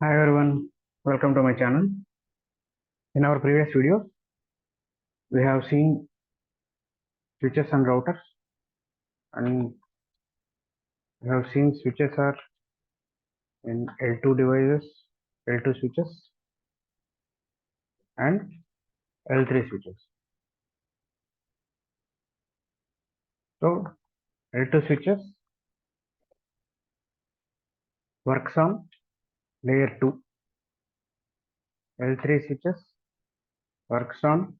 Hi everyone, welcome to my channel. In our previous video, we have seen switches and routers, and we have seen switches are in L2 devices, L2 switches, and L3 switches. So L2 switches works on layer 2, L3 switches works on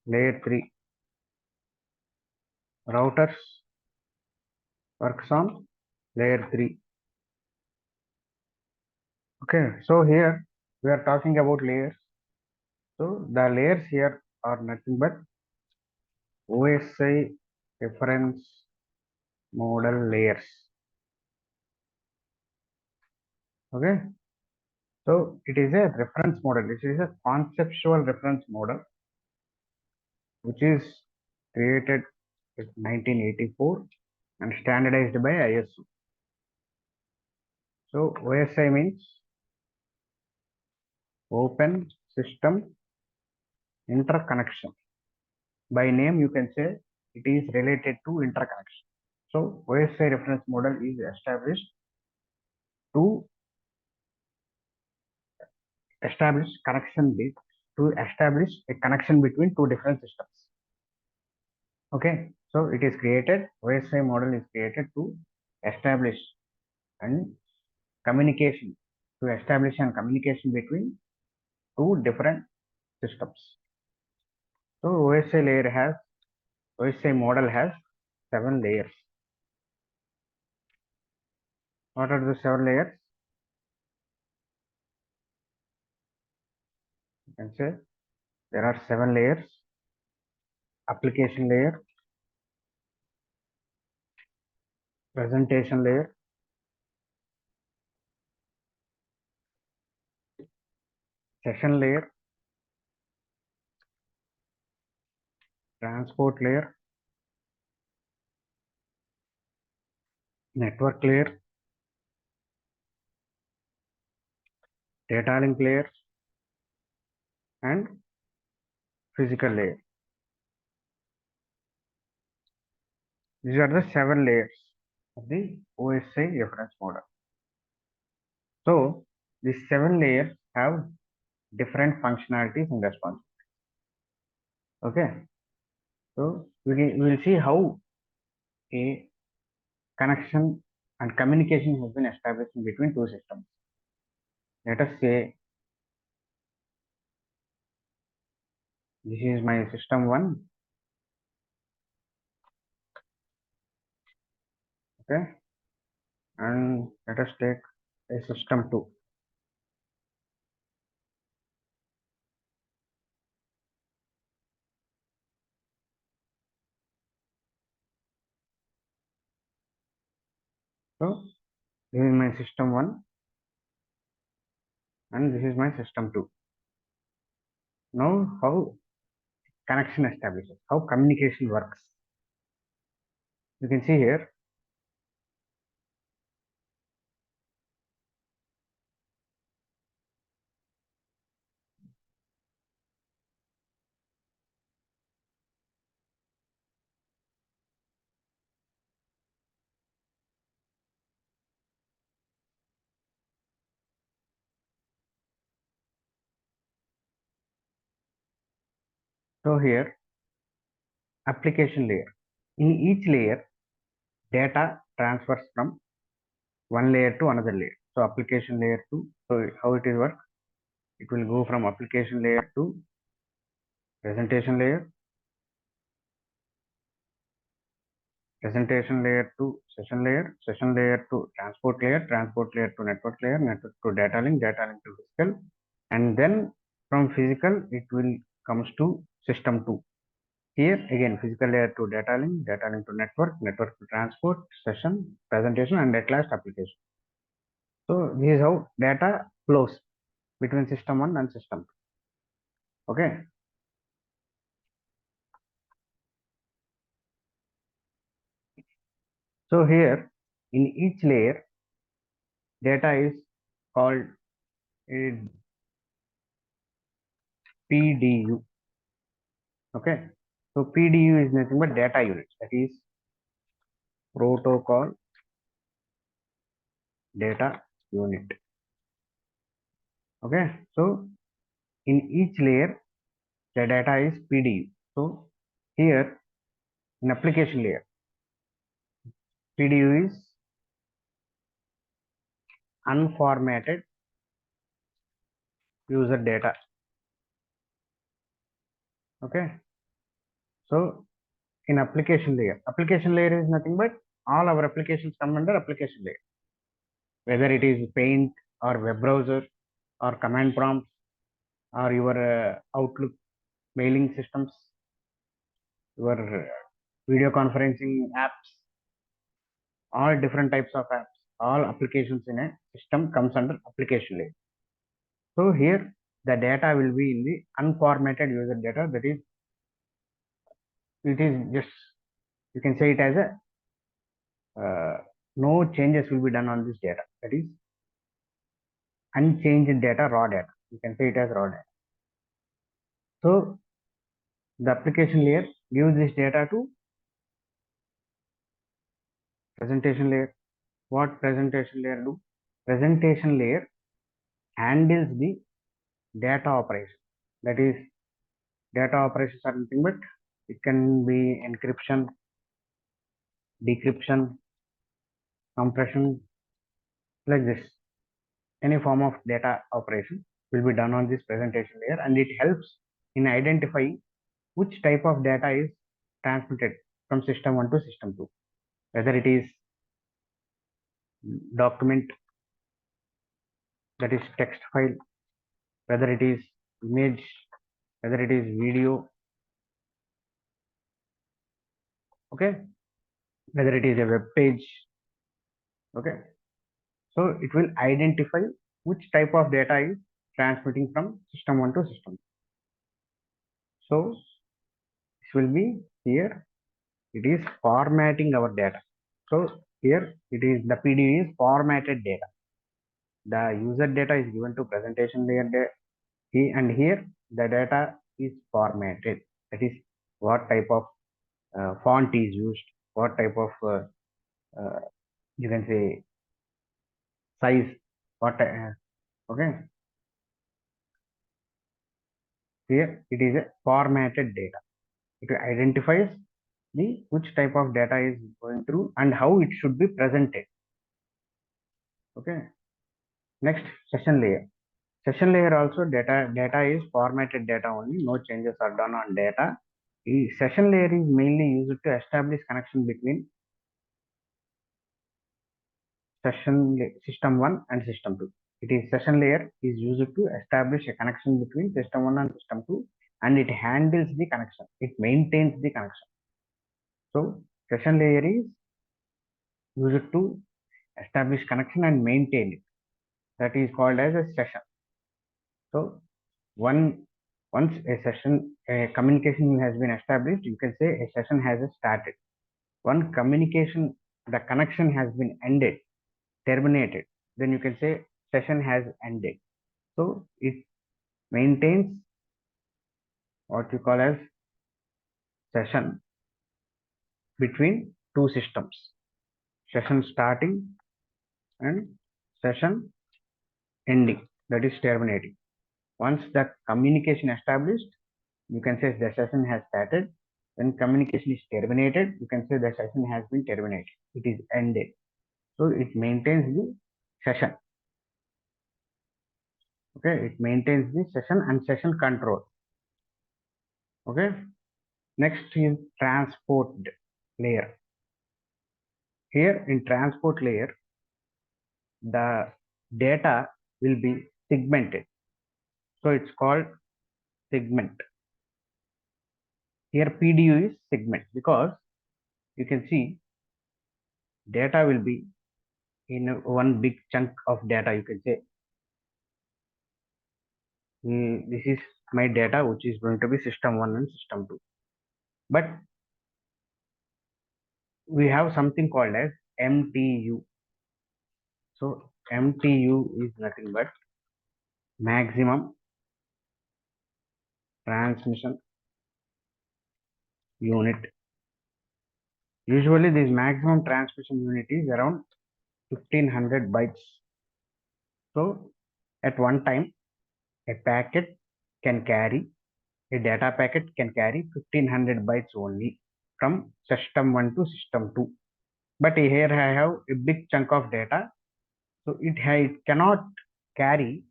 layer 3, routers works on layer 3. Okay, so here we are talking about layers. So the layers here are nothing but OSI reference model layers. Okay, so it is a reference model. It is a conceptual reference model which is created in 1984 and standardized by ISO. So OSI means Open System Interconnection. By name, you can say it is related to interconnection. So OSI reference model is established to establish to establish a connection between two different systems. Okay, so it is created, OSI model is created to establish and communication, to establish and communication between two different systems. So OSI model has 7 layers. What are the 7 layers? You can say there are 7 layers: application layer, presentation layer, session layer, transport layer, network layer, data link layer, and physical layer. These are the 7 layers of the OSI reference model. So these 7 layers have different functionalities and responsibilities. Okay, so we will see how a connection and communication has been established in between two systems. Let us say this is my system 1. Okay, and let us take a system 2. So this is my system 1 and this is my system 2. Now how connection establishes, how communication works. You can see here. So here, application layer. In each layer, data transfers from one layer to another layer. So application layer to, so how it will work? It will go from application layer to presentation layer, presentation layer to session layer to transport layer to network to data link to physical, and then from physical it will comes to system 2. Here again physical layer to data link to network to transport, session, presentation, and at last application. So this is how data flows between system 1 and system 2. Okay. So here in each layer data is called is PDU. Okay, so PDU is nothing but data unit, that is protocol data unit. Okay, so in each layer the data is PDU. So here in application layer, PDU is unformatted user data. Okay, so in application layer is nothing but all our applications come under application layer, whether it is paint or web browser or command prompts or your Outlook mailing systems, your video conferencing apps, all different types of apps, all applications in a system comes under application layer. So here the data will be in the unformatted user data, that is it is just, you can say it as a no changes will be done on this data, that is unchanged data, raw data, you can say it as raw data. So the application layer gives this data to presentation layer. What presentation layer do? Presentation layer handles the data operation, that is data operations are nothing but it can be encryption, decryption, compression, like this. Any form of data operation will be done on this presentation layer, and it helps in identifying which type of data is transmitted from system 1 to system 2, whether it is document, that is text file, whether it is image, whether it is video, okay, whether it is a web page, okay. So it will identify which type of data is transmitting from system 1 to system 2. So this will be here, it is formatting our data. So here it is, the PDU is formatted data. The user data is given to presentation layer, and here the data is formatted, that is what type of font is used, what type of you can say size, what okay. Here it is a formatted data. It identifies the which type of data is going through and how it should be presented. Okay. Next, session layer. Session layer also data is formatted data only. No changes are done on data. The session layer is mainly used to establish connection between system 1 and system 2. It is session layer is used to establish a connection between system 1 and system 2, and it handles the connection. It maintains the connection. So session layer is used to establish connection and maintain it. That is called as a session. So once a communication has been established, you can say a session has started. One communication, the connection has been ended, terminated, then you can say session has ended. So it maintains what you call as session between two systems, session starting and session ending, that is terminating. Once the communication established, you can say the session has started. When communication is terminated, you can say the session has been terminated. It is ended. So it maintains the session. Okay, it maintains the session and session control. Okay, next is transport layer. Here in transport layer, the data will be segmented. So it's called segment. Here PDU is segment because you can see data will be in one big chunk of data. You can say this is my data which is going to be system 1 and system 2, but we have something called as MTU. So MTU is nothing but maximum transmission unit. Usually this maximum transmission unit is around 1500 bytes. So at one time, a packet can carry, a data packet can carry 1500 bytes only from system 1 to system 2. But here I have a big chunk of data. So it cannot carry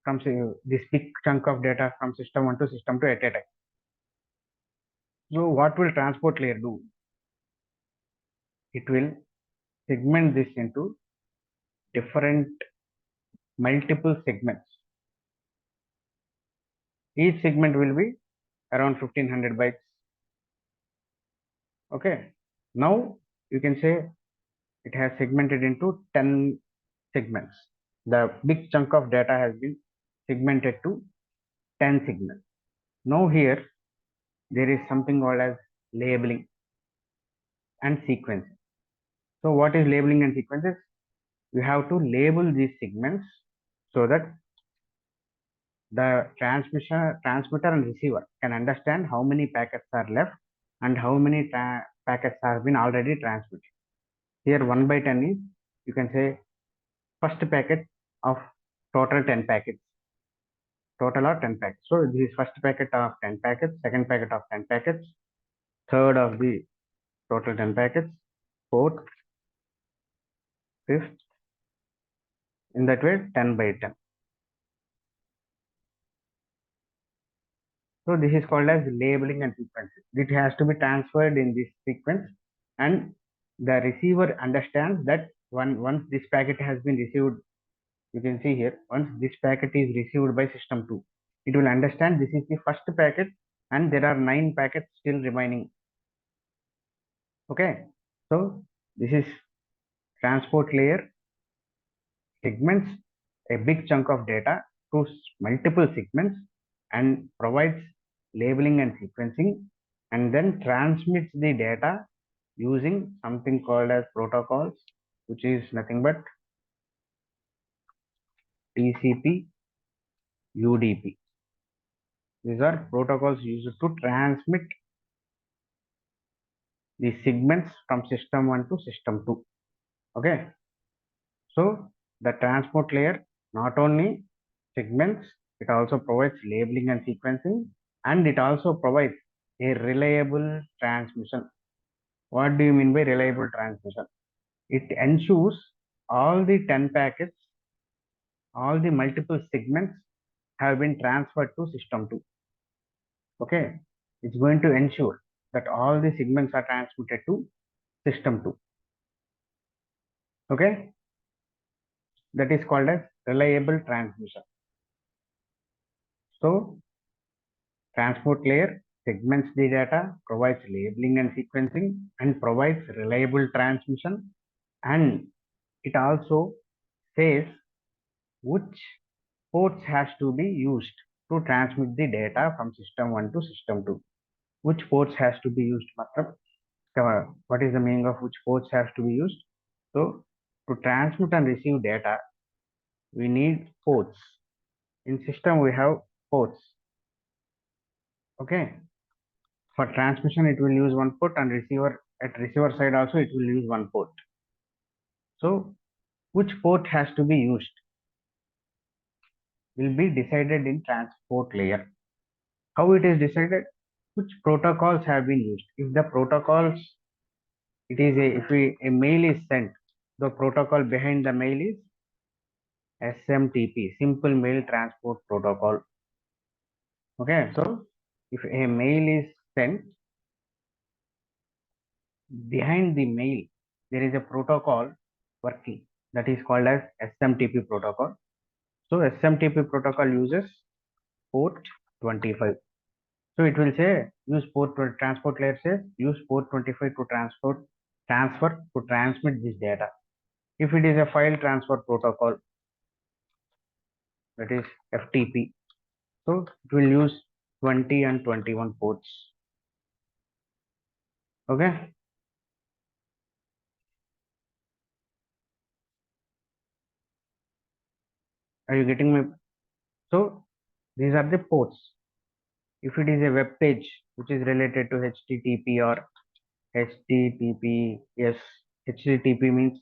from this big chunk of data from system 1 to system 2 at a time. So what will transport layer do? It will segment this into different multiple segments. Each segment will be around 1500 bytes. Okay. Now you can say it has segmented into 10 segments. The big chunk of data has been segmented to 10 segments. Now here there is something called as labeling and sequencing. So what is labeling and sequences? You have to label these segments so that the transmitter and receiver can understand how many packets are left and how many packets have been already transmitted. Here 1 by 10 is, you can say, first packet of total 10 packets. Total are 10 packets. So this is first packet of 10 packets, second packet of 10 packets, third of the total 10 packets, fourth, fifth, in that way 10 by 10. So this is called as labeling and sequencing. It has to be transferred in this sequence, and the receiver understands that once this packet has been received, you can see here, once this packet is received by system 2, it will understand this is the first packet and there are 9 packets still remaining. Okay, so this is transport layer segments a big chunk of data to multiple segments and provides labeling and sequencing, and then transmits the data using something called as protocols, which is nothing but TCP, UDP. These are protocols used to transmit the segments from system 1 to system 2. Okay, so the transport layer not only segments, it also provides labeling and sequencing, and it also provides a reliable transmission. What do you mean by reliable transmission? It ensures all the 10 packets, all the multiple segments have been transferred to system 2. Okay, it's going to ensure that all the segments are transmitted to system 2. Okay, that is called as reliable transmission. So transport layer segments the data, provides labeling and sequencing, and provides reliable transmission. And it also says which ports has to be used to transmit the data from system 1 to system 2. Which ports has to be used, Matlab? What is the meaning of which ports has to be used? So to transmit and receive data, we need ports. In system, we have ports. Okay. For transmission, it will use one port, and receiver side also it will use one port. So which port has to be used will be decided in transport layer. How it is decided? Which protocols have been used? If the protocols, if a mail is sent, the protocol behind the mail is SMTP, Simple Mail Transport Protocol. Okay, so if a mail is sent, behind the mail there is a protocol working that is called as SMTP protocol. So SMTP protocol uses port 25. So it will say use port transport layer says use port 25 to transfer to transmit this data. If it is a file transfer protocol, that is FTP, so it will use 20 and 21 ports. Okay. Are you getting me? So these are the ports. If it is a web page which is related to HTTP or HTTPS, HTTP means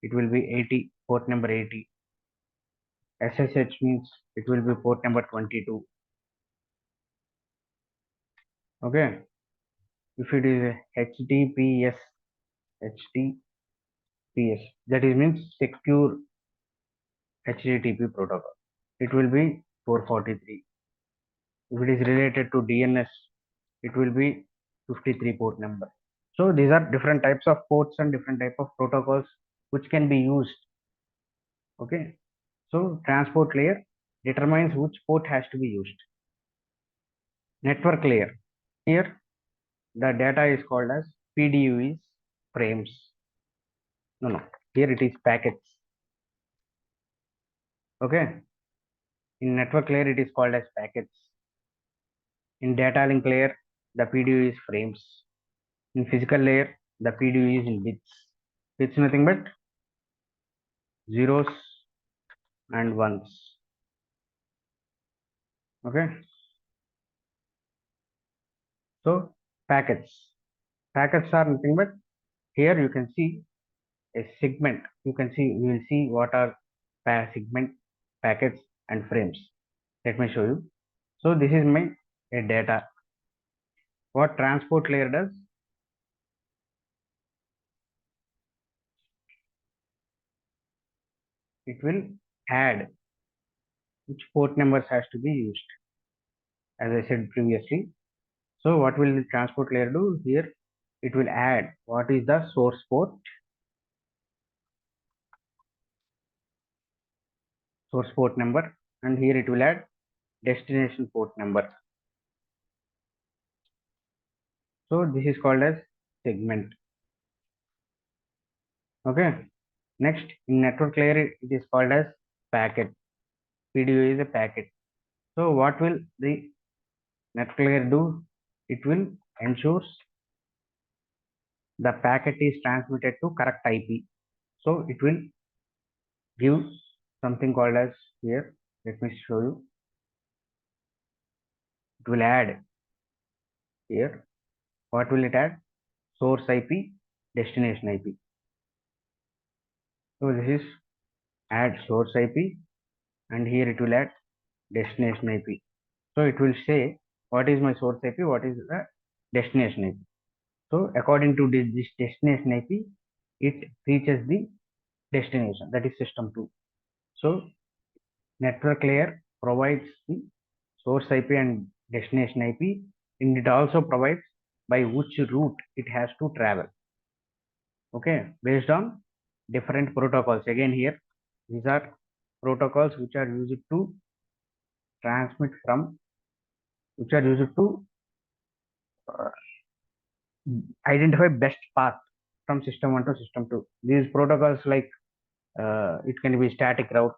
it will be 80, port number 80. SSH means it will be port number 22. Okay. If it is a HTTPS, that is means secure HTTP protocol, it will be 443. If it is related to DNS, it will be 53 port number. So these are different types of ports and different type of protocols which can be used. Okay. So transport layer determines which port has to be used. Network layer. Here the data is called as PDUs, frames. No. Here it is packets. Okay. In network layer it is called as packets. In data link layer the PDU is frames. In physical layer the PDU is in bits. It's nothing but zeros and ones. Okay. So packets. Packets are nothing but here you can see a segment. You will see what are segment, packets and frames. Let me show you. So this is my data. What transport layer does? It will add which port numbers has to be used, as I said previously. So what will the transport layer do? Here it will add what is the source port, number, and here it will add destination port number. So this is called as segment. Okay. Next, in network layer it is called as packet. PDU is a packet. So what will the network layer do? It will ensures the packet is transmitted to correct IP. So it will give something called as here. Let me show you. It will add here. What will it add? Source IP, destination IP. So this is add source IP, and here it will add destination IP. So it will say what is my source IP, what is the destination IP. So according to this destination IP, it reaches the destination, that is system 2. So network layer provides the source IP and destination IP, and it also provides by which route it has to travel. Okay, based on different protocols. Again here, these are protocols which are used to transmit from, which are used to uh, identify best path from system 1 to system 2. These protocols like it can be static route,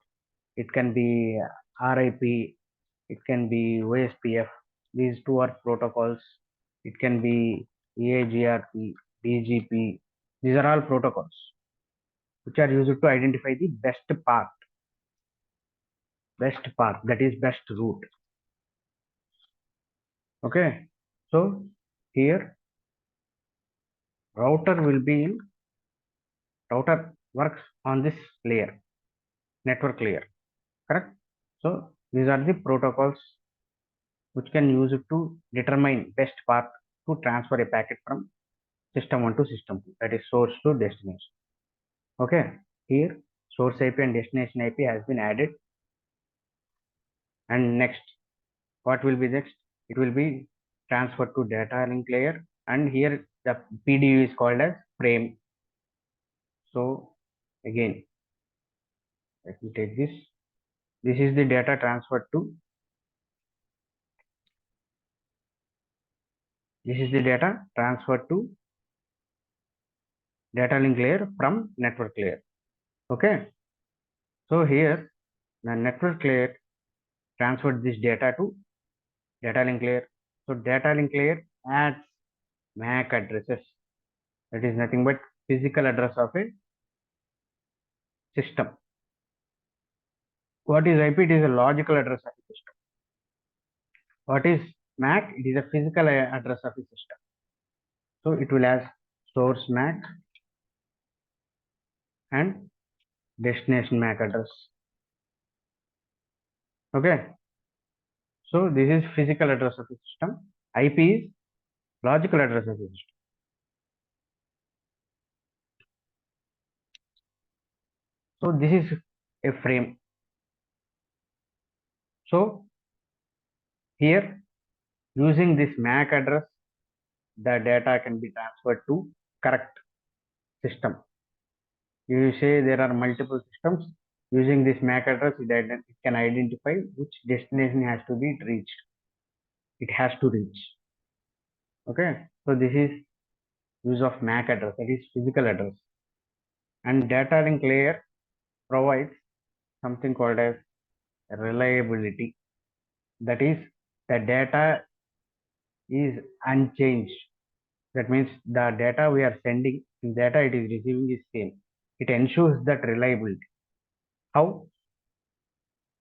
it can be RIP, it can be OSPF. These two are protocols. It can be EAGRP, BGP. These are all protocols which are used to identify the best path, that is best route. Okay. So here router works on this layer, network layer, correct? So these are the protocols which can use it to determine best path to transfer a packet from system 1 to system 2, that is source to destination. Okay, here source IP and destination IP has been added. And next, what will be next? It will be transferred to data link layer, and here the PDU is called as frame. So again, let me take this. This is the data transferred to, data link layer from network layer. Okay. So here the network layer transferred this data to data link layer. So data link layer adds MAC addresses. That is nothing but physical address of a system. What is IP? It is a logical address of a system. What is MAC? It is a physical address of a system. So it will have source MAC and destination MAC address. Okay. So this is physical address of a system. IP is logical address of a system. So this is a frame. So here, using this MAC address, the data can be transferred to correct system. You say there are multiple systems. Using this MAC address, it can identify which destination has to be reached. It has to reach. Okay. So this is use of MAC address, that is physical address. And data link layer provides something called as reliability. That is, the data is unchanged. That means the data we are sending, the data it is receiving is same. It ensures that reliability. How?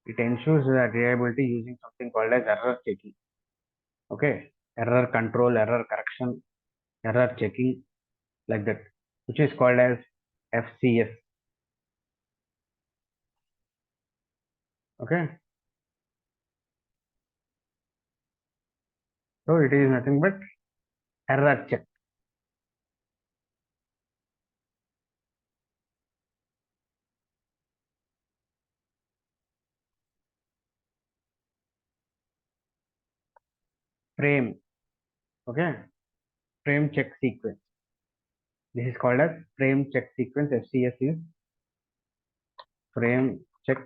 It ensures that reliability using something called as error checking. Okay, error control, error correction, error checking, like that, which is called as FCS. Okay, so it is nothing but error check. Frame. Okay, frame check sequence. This is called as frame check sequence. FCS is frame check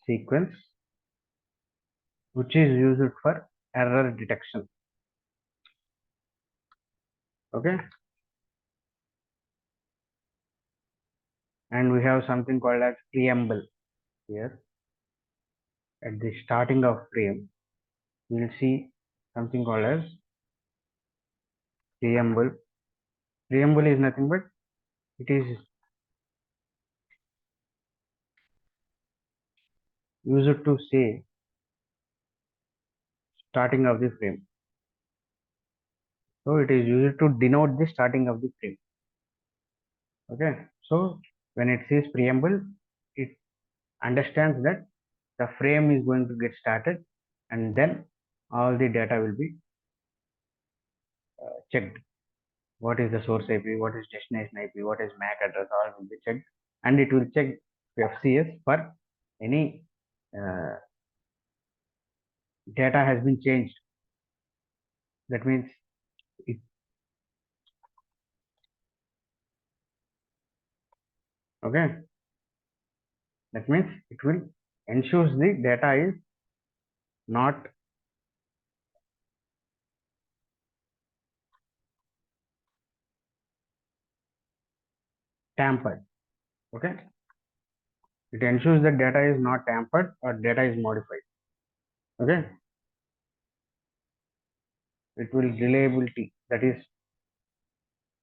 sequence, which is used for error detection. Okay, and we have something called as preamble here. At the starting of frame, we will see something called as preamble. Preamble is nothing but it is used to say starting of the frame. So it is used to denote the starting of the frame. Okay. So when it says preamble, it understands that the frame is going to get started, and then all the data will be checked. What is the source IP? What is destination IP? What is MAC address? All will be checked, and it will check FCS for any data has been changed. That means it, okay. That means it will ensures the data is not tampered. Okay. It ensures that data is not tampered or data is modified. Okay. It will reliability that is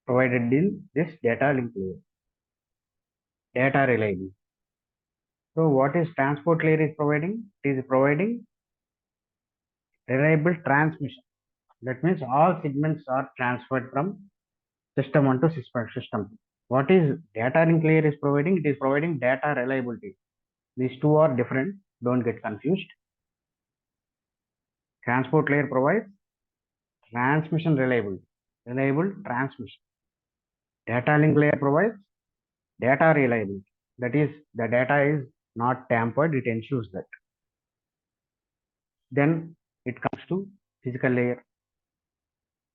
provided in this data link layer. Data reliability. So what is transport layer is providing? It is providing reliable transmission. That means all segments are transferred from system 1 to system 2. What is data link layer is providing? It is providing data reliability. These two are different. Don't get confused. Transport layer provides transmission reliability, reliable transmission. Data link layer provides data reliability. That is, the data is not tampered. It ensures that. Then it comes to physical layer.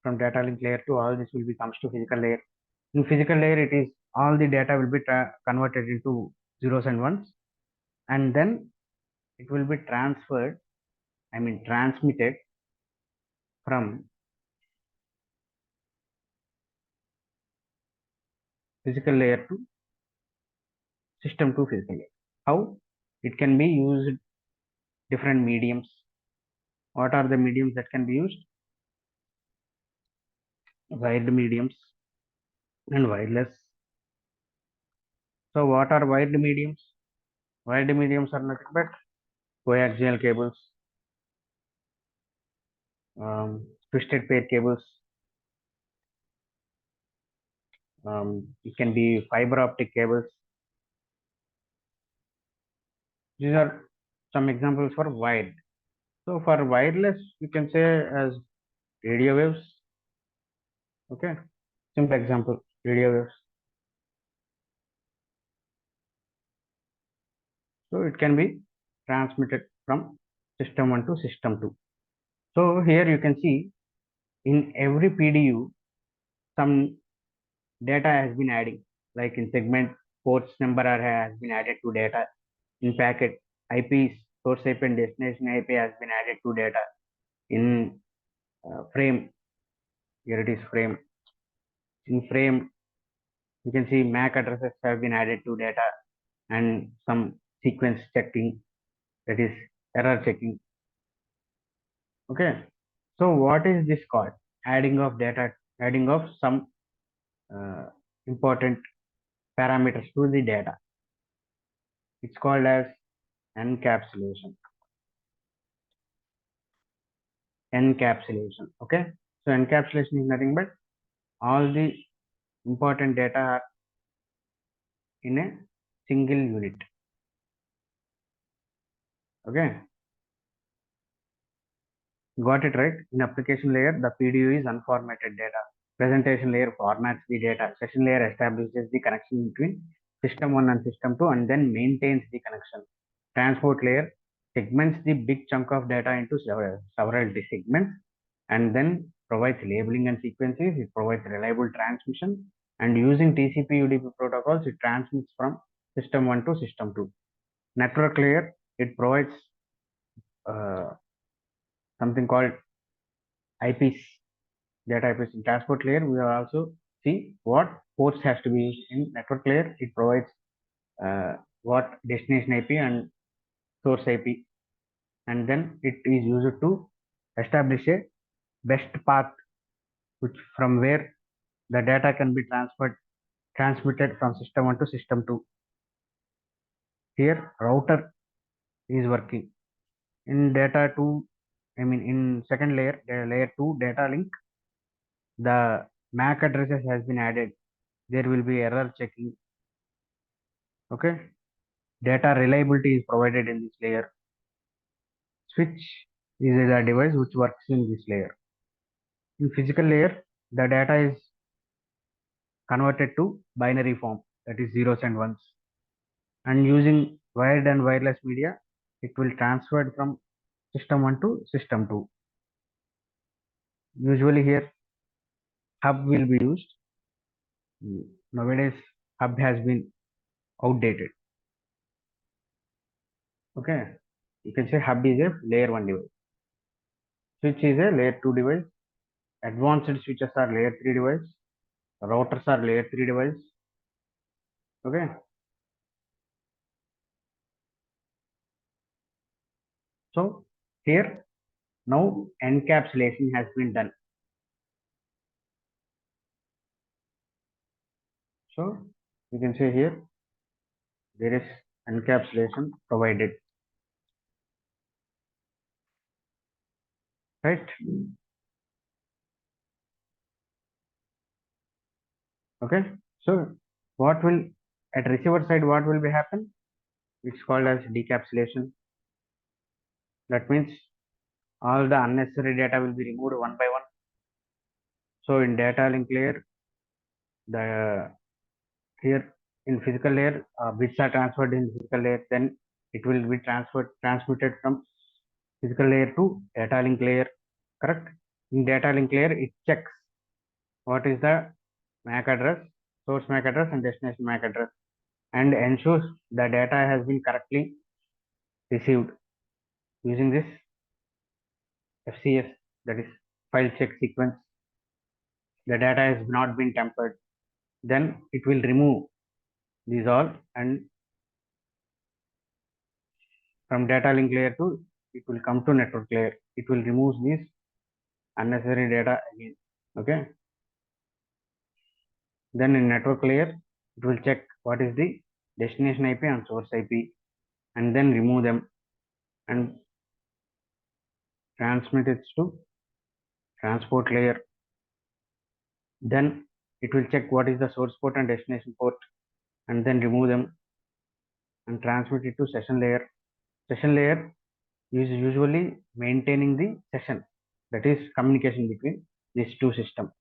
From data link layer to all this will be comes to physical layer. In physical layer, it is all the data will be converted into zeros and ones, and then it will be transferred. I mean transmitted from physical layer to system to physical layer. How? It can be used different mediums. What are the mediums that can be used? Wired mediums and wireless. So what are wired mediums? Wired mediums are nothing but coaxial cables, twisted pair cables. It can be fiber optic cables. These are some examples for wired. So for wireless, you can say as radio waves. Okay, simple example, radio waves. So it can be transmitted from system 1 to system 2. So here you can see in every PDU some data has been adding, like in segment ports number has been added to data. In packet IPs, source IP and destination IP has been added to data. In frame, here it is frame. In frame you can see MAC addresses have been added to data and some sequence checking, that is error checking. Okay, so what is this called? Adding of data, adding of some uh, important parameters to the data. It's called as encapsulation. Encapsulation. Okay, so encapsulation is nothing but all the important data are in a single unit. Okay, got it right? In application layer, the PDU is unformatted data. Presentation layer formats the data. Session layer establishes the connection between system 1 and system 2 and then maintains the connection. Transport layer segments the big chunk of data into several segments and then provides labeling and sequences. It provides reliable transmission, and using TCP UDP protocols, it transmits from system 1 to system 2. Network layer, it provides uh, something called IPs, data IPs. In transport layer, we will also see what ports has to be used. In network layer, it provides what destination IP and source IP, and then it is used to establish a best path which from where the data can be transmitted from system 1 to system 2. Here router is working. In data 2, I mean in second layer, layer 2 data link, the MAC addresses has been added. There will be error checking. Okay, data reliability is provided in this layer. Switch is a device which works in this layer. In physical layer, the data is converted to binary form, that is zeros and ones, and using wired and wireless media, it will transfer from system 1 to system 2. Usually here hub will be used. Nowadays hub has been outdated. Okay, you can say hub is a layer 1 device, switch is a layer 2 device, advanced switches are layer 3 device, routers are layer 3 device. Okay, so here now encapsulation has been done. So you can say here there is encapsulation provided, right? Okay, so what will at receiver side, what will be happen? It's called as decapsulation. That means all the unnecessary data will be removed one by one. So in data link layer, the here in physical layer, bits are transferred in physical layer, then it will be transmitted from physical layer to data link layer. Correct? In data link layer, it checks what is the MAC address, source MAC address, and destination MAC address, and ensures the data has been correctly received using this FCS, that is file check sequence. The data has not been tampered, then it will remove these all, and from data link layer to it will come to network layer. It will remove this unnecessary data again. Okay. Then in network layer, it will check what is the destination IP and source IP. and then remove them and transmit it to transport layer. Then it will check what is the source port and destination port and then remove them and transmit it to session layer. Session layer is usually maintaining the session, that is communication between these two systems.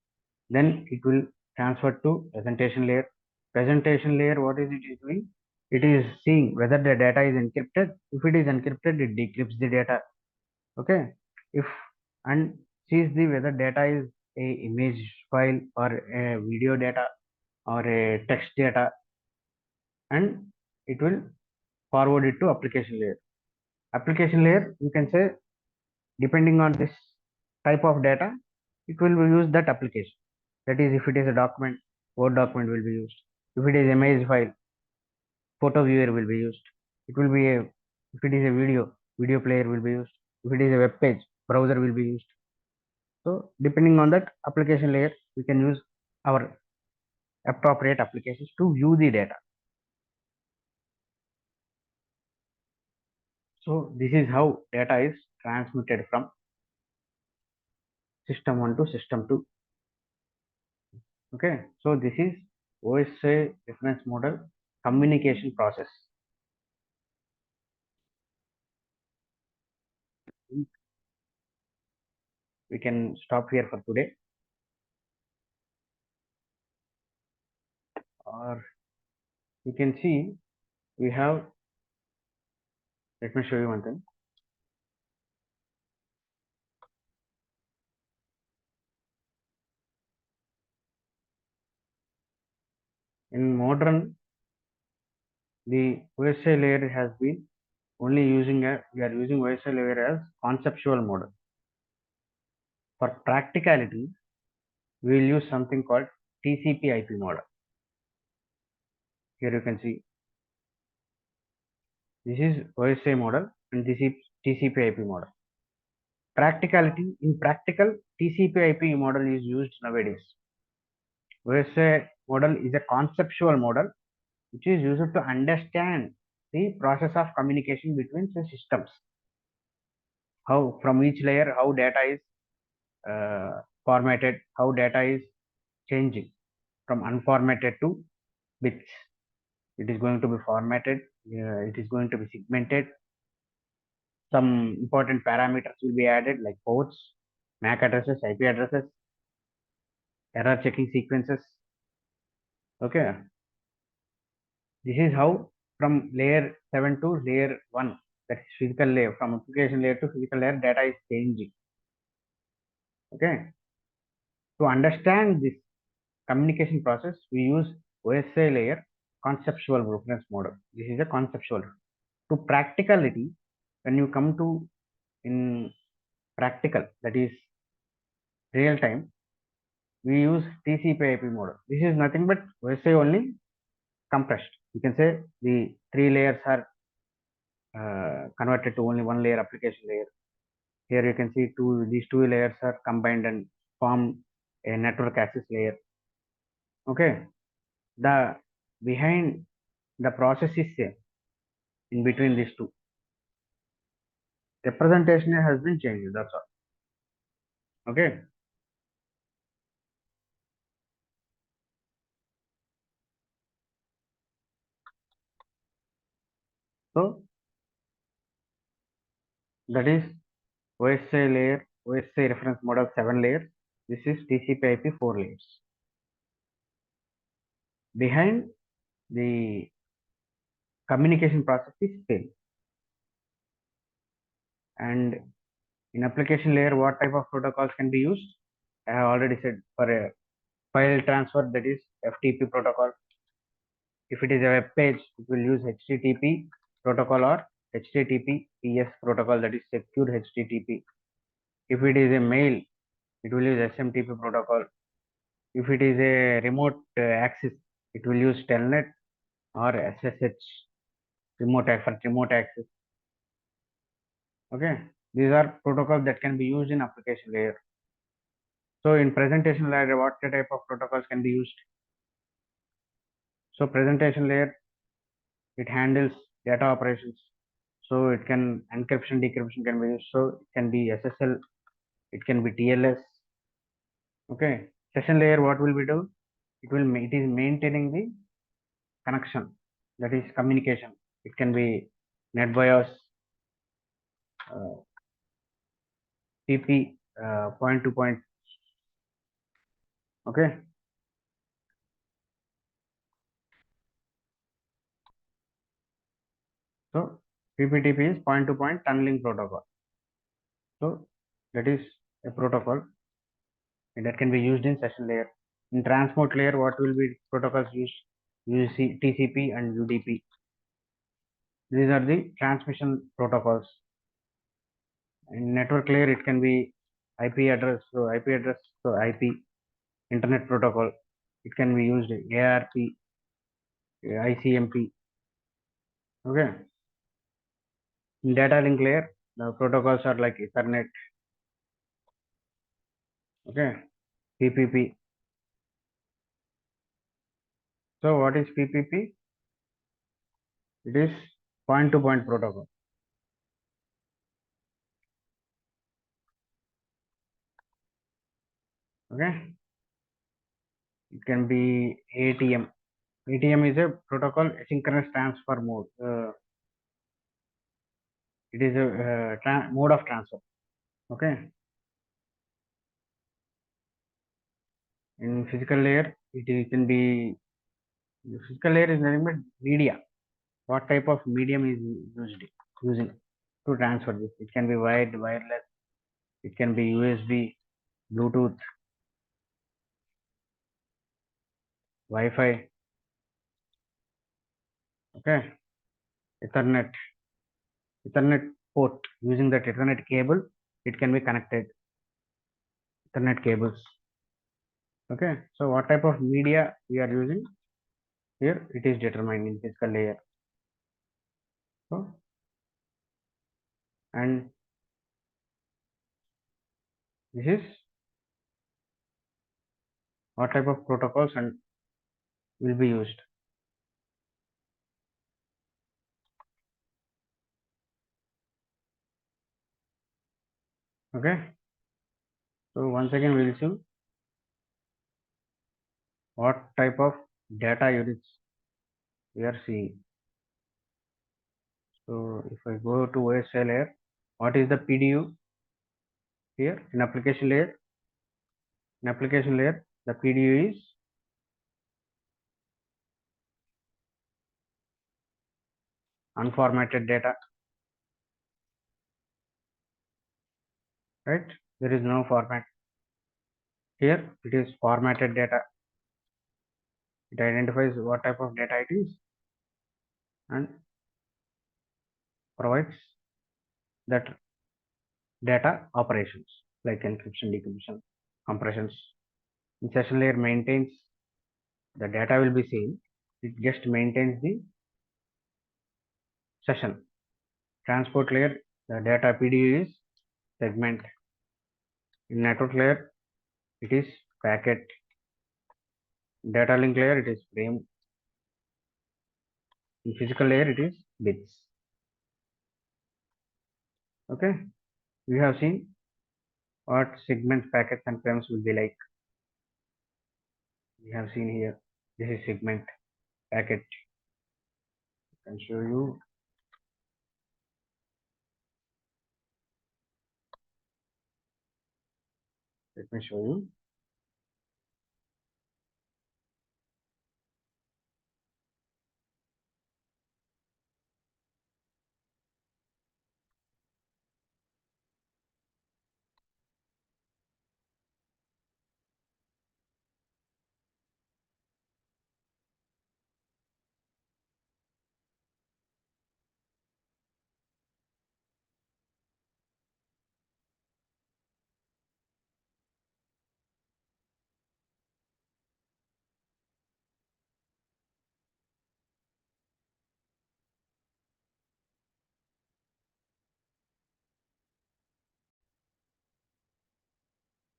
Then it will transfer to presentation layer. Presentation layer, what is it is doing? It is seeing whether the data is encrypted. If it is encrypted, it decrypts the data. Okay. If and sees the whether data is a image file or a video data or a text data, and it will forward it to application layer. Application layer, you can say, depending on this type of data, it will use that application. That is, if it is a document, Word document will be used. If it is image file, photo viewer will be used. It will be a, if it is a video player will be used. If it is a web page, browser will be used. So depending on that application layer, we can use our appropriate applications to view the data. So this is how data is transmitted from system 1 to system 2. Okay, so this is OSI reference model communication process. We can stop here for today, or you can see we have, let me show you one thing. In modern, the OSI layer has been only using a, we are using OSI layer as conceptual model. For practicality, we will use something called TCP IP model. Here you can see this is OSI model and this is TCP IP model. Practicality, in practical, TCP IP model is used nowadays. OSI model is a conceptual model which is used to understand the process of communication between the systems. How from each layer, how data is formatted, how data is changing from unformatted to bits. It is going to be formatted, it is going to be segmented. Some important parameters will be added like ports, MAC addresses, IP addresses, error checking sequences. Okay, this is how from layer 7 to layer 1, that is physical layer, from application layer to physical layer, data is changing. Okay, to understand this communication process, we use OSI layer conceptual reference model. This is a conceptual. To practicality, when you come to in practical, that is real time, we use TCP IP model. This is nothing but OSI only compressed. You can say the three layers are converted to only one layer, application layer. Here you can see these two layers are combined and form a network access layer. Okay, the behind the process is same in between these two. Representation has been changed. That's all. Okay. So that is OSI layer, OSI reference model 7 layers. This is TCP IP 4 layers. Behind the communication process is same. And in application layer, what type of protocols can be used? I have already said for a file transfer, that is FTP protocol. If it is a web page, it will use HTTP protocol or HTTPS protocol, that is secure HTTP. If it is a mail, it will use SMTP protocol. If it is a remote access, it will use Telnet or SSH remote for remote access. Okay, these are protocols that can be used in application layer. So in presentation layer, what type of protocols can be used? So presentation layer, it handles data operations. So it can encryption, decryption can be used. So it can be SSL, it can be TLS. Okay. Session layer, what will we do? It is maintaining the connection, that is communication. It can be NetBIOS, PP, point to point. Okay. So PPTP is point to point tunneling protocol. So that is a protocol that can be used in session layer. In transport layer, what will be protocols used? UC, TCP and UDP. These are the transmission protocols. In network layer, it can be IP address. So IP internet protocol. It can be used ARP, ICMP. Okay. In data link layer, the protocols are like Ethernet. Okay. PPP. So what is PPP? It is point to point protocol. Okay. It can be ATM. ATM is a protocol asynchronous transfer mode. It is a mode of transfer. Okay. In physical layer, can be, the physical layer is nothing but media. What type of medium is using to transfer this? It can be wired, wireless. It can be USB, Bluetooth, Wi-Fi. Okay. Ethernet. Ethernet port. Using that Ethernet cable, it can be connected. Ethernet cables. Okay. So what type of media we are using here? It is determined in physical layer. So, and this is what type of protocols and will be used. Okay. So once again we will see what type of data units we are seeing. So if I go to OSI layer, what is the PDU here in application layer? In application layer, the PDU is unformatted data, right? There is no format. Here it is formatted data. It identifies what type of data it is and provides that data operations like encryption, decryption, compressions. In session layer maintains the data will be same. It just maintains the session. Transport layer, the data PDU is segment. In network layer, it is packet. Data link layer, it is frame. In physical layer, it is bits. Okay, we have seen what segments, packets, and frames will be like. We have seen here. This is segment, packet. I can show you. Let me show you.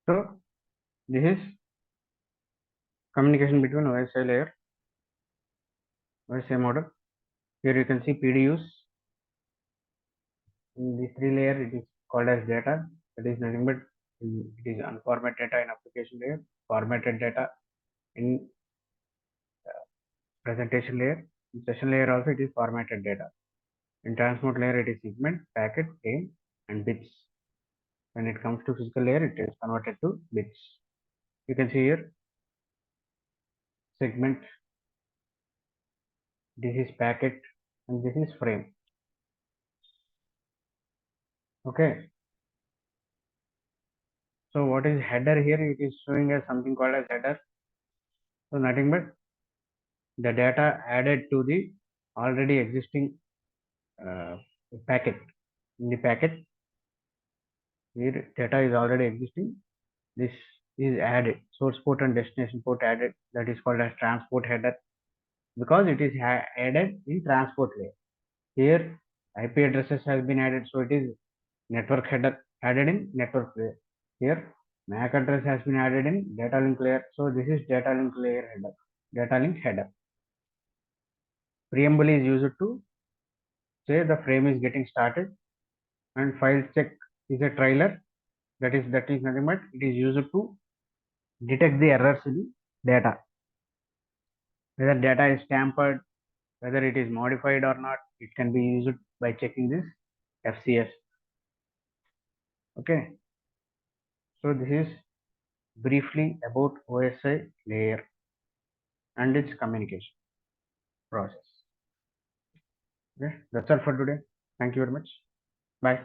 So this is communication between OSI layer, OSI model. Here you can see PDUs. In the three layer, it is called as data. That is nothing but it is unformatted data in application layer, formatted data in presentation layer. In session layer also it is formatted data. In transport layer it is segment, packet, frame and bits. When it comes to physical layer it is converted to bits. You can see here segment, this is packet and this is frame. Okay. So what is header here? It is showing as something called as header. So nothing but the data added to the already existing packet. In the packet, here data is already existing. This is added, source port and destination port added. That is called as transport header because it is added in transport layer. Here IP addresses has been added, so it is network header added in network layer. Here MAC address has been added in data link layer, so this is data link layer header, data link header. Preamble is used to say the frame is getting started, and file check is a trailer. That is nothing but it is used to detect the errors in data, whether data is tampered, whether it is modified or not. It can be used by checking this FCS. Okay, so this is briefly about OSI layer and its communication process. Okay, that's all for today. Thank you very much. Bye.